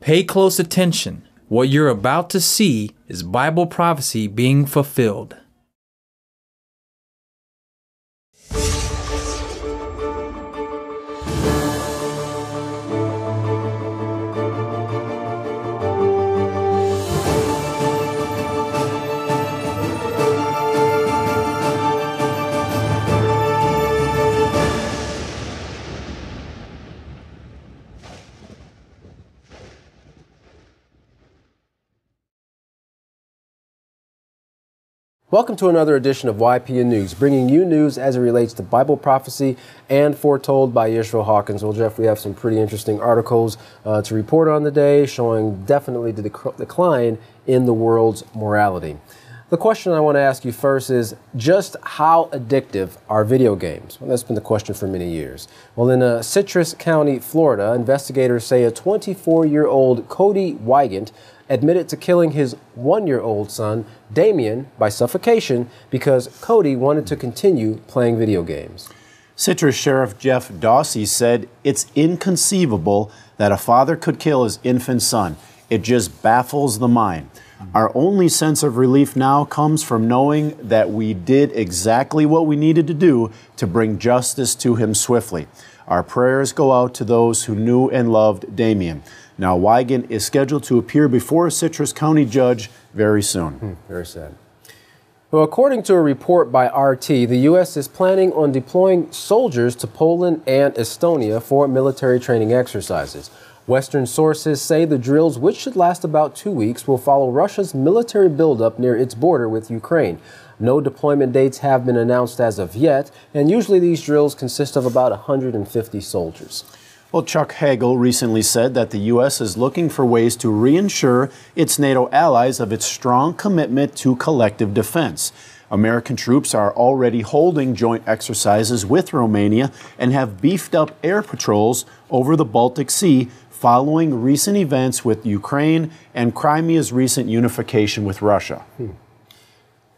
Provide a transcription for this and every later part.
Pay close attention. What you're about to see is Bible prophecy being fulfilled. Welcome to another edition of YPN News, bringing you news as it relates to Bible prophecy and foretold by Israel Hawkins. Well, Jeff, we have some pretty interesting articles to report on the day, showing definitely the decline in the world's morality. The question I want to ask you first is just how addictive are video games? Well, that's been the question for many years. Well, in Citrus County, Florida, investigators say a 24-year-old Cody Wygant admitted to killing his 1-year-old son, Damien, by suffocation because Cody wanted to continue playing video games. Citrus Sheriff Jeff Dawsey said it's inconceivable that a father could kill his infant son. It just baffles the mind. Our only sense of relief now comes from knowing that we did exactly what we needed to do to bring justice to him swiftly. Our prayers go out to those who knew and loved Damien. Now, Wygant is scheduled to appear before a Citrus County judge very soon. Very sad. Well, according to a report by RT, the U.S. is planning on deploying soldiers to Poland and Estonia for military training exercises. Western sources say the drills, which should last about 2 weeks, will follow Russia's military buildup near its border with Ukraine. No deployment dates have been announced as of yet, and usually these drills consist of about 150 soldiers. Well, Chuck Hagel recently said that the U.S. is looking for ways to reassure its NATO allies of its strong commitment to collective defense. American troops are already holding joint exercises with Romania and have beefed up air patrols over the Baltic Sea following recent events with Ukraine and Crimea's recent unification with Russia.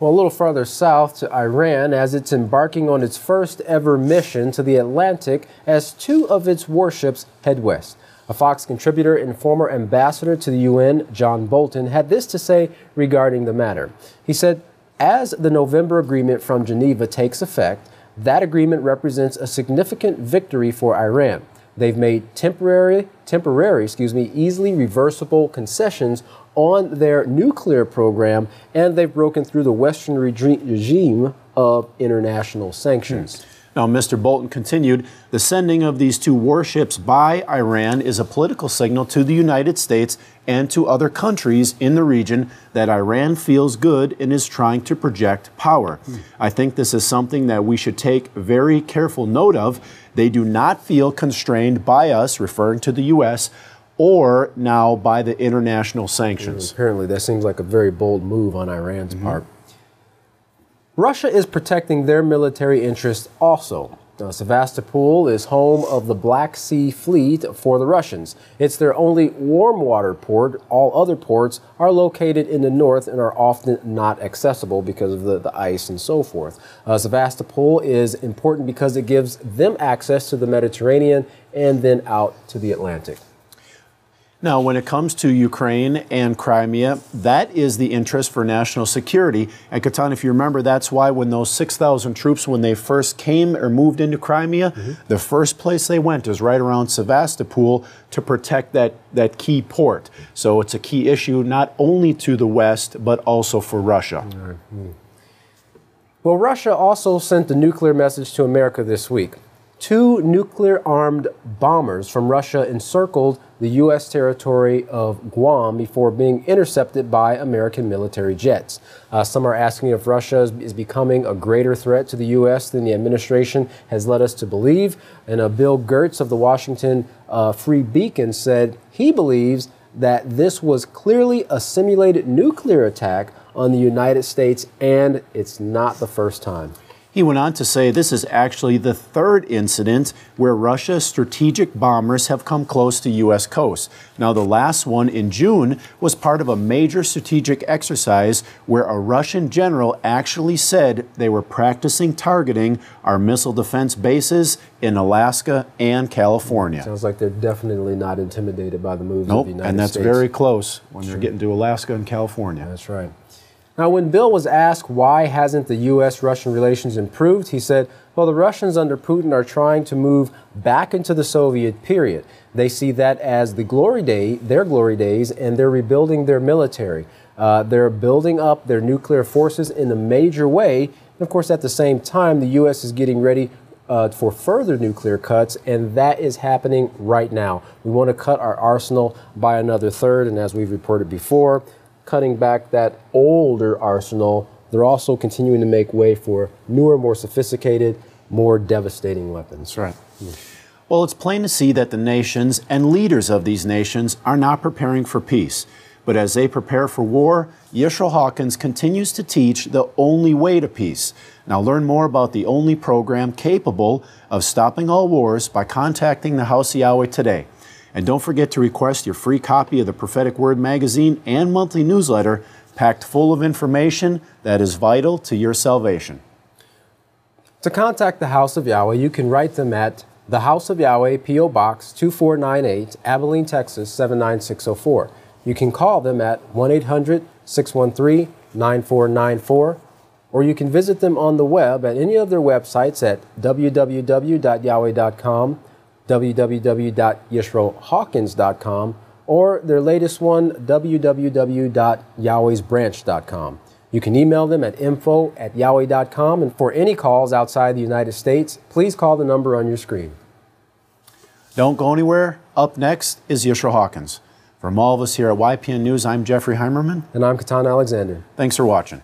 Well, a little farther south to Iran, as it's embarking on its first ever mission to the Atlantic as 2 of its warships head west. A Fox contributor and former ambassador to the UN, John Bolton, had this to say regarding the matter. He said, as the November agreement from Geneva takes effect, that agreement represents a significant victory for Iran. They've made temporary, easily reversible concessions on their nuclear program, and they've broken through the Western regime of international sanctions. Now, Mr. Bolton continued, the sending of these 2 warships by Iran is a political signal to the United States and to other countries in the region that Iran feels good and is trying to project power. I think this is something that we should take very careful note of. They do not feel constrained by us, referring to the U.S., or now by the international sanctions. Apparently, that seems like a very bold move on Iran's part. Russia is protecting their military interests also. Sevastopol is home of the Black Sea Fleet for the Russians. It's their only warm water port. All other ports are located in the north and are often not accessible because of the ice and so forth. Sevastopol is important because it gives them access to the Mediterranean and then out to the Atlantic. Now, when it comes to Ukraine and Crimea, that is the interest for national security. And Katan, if you remember, that's why when those 6,000 troops, when they first came or moved into Crimea, the first place they went is right around Sevastopol to protect that key port. So it's a key issue not only to the West, but also for Russia. Well, Russia also sent a nuclear message to America this week. 2 nuclear-armed bombers from Russia encircled the U.S. territory of Guam before being intercepted by American military jets. Some are asking if Russia is becoming a greater threat to the U.S. than the administration has led us to believe. And Bill Gertz of the Washington Free Beacon said he believes that this was clearly a simulated nuclear attack on the United States, and it's not the first time. He went on to say this is actually the third incident where Russia's strategic bombers have come close to U.S. coast. Now, the last one in June was part of a major strategic exercise where a Russian general actually said they were practicing targeting our missile defense bases in Alaska and California. Sounds like they're definitely not intimidated by the moves of the United States. And that's very close when they're getting to Alaska and California. That's right. Now, when Bill was asked why hasn't the U.S.-Russian relations improved, he said, well, the Russians under Putin are trying to move back into the Soviet period. They see that as their glory days, and they're rebuilding their military. They're building up their nuclear forces in a major way. And of course, at the same time, the U.S. is getting ready for further nuclear cuts, and that is happening right now. We want to cut our arsenal by another third, and as we've reported before, cutting back that older arsenal, they're also continuing to make way for newer, more sophisticated, more devastating weapons. That's right. Well, it's plain to see that the nations and leaders of these nations are not preparing for peace. But as they prepare for war, Yisrael Hawkins continues to teach the only way to peace. Now, learn more about the only program capable of stopping all wars by contacting the House of Yahweh today. And don't forget to request your free copy of the Prophetic Word magazine and monthly newsletter packed full of information that is vital to your salvation. To contact the House of Yahweh, you can write them at the House of Yahweh, P.O. Box 2498, Abilene, Texas 79604. You can call them at 1-800-613-9494, or you can visit them on the web at any of their websites at www.yahweh.com, www.yisroelhawkins.com, or their latest one, www.yahwehsbranch.com. You can email them at info@yahweh.com, and for any calls outside the United States, please call the number on your screen. Don't go anywhere. Up next is Yisrael Hawkins. From all of us here at YPN News, I'm Jeffrey Heimerman. And I'm Katan Alexander. Thanks for watching.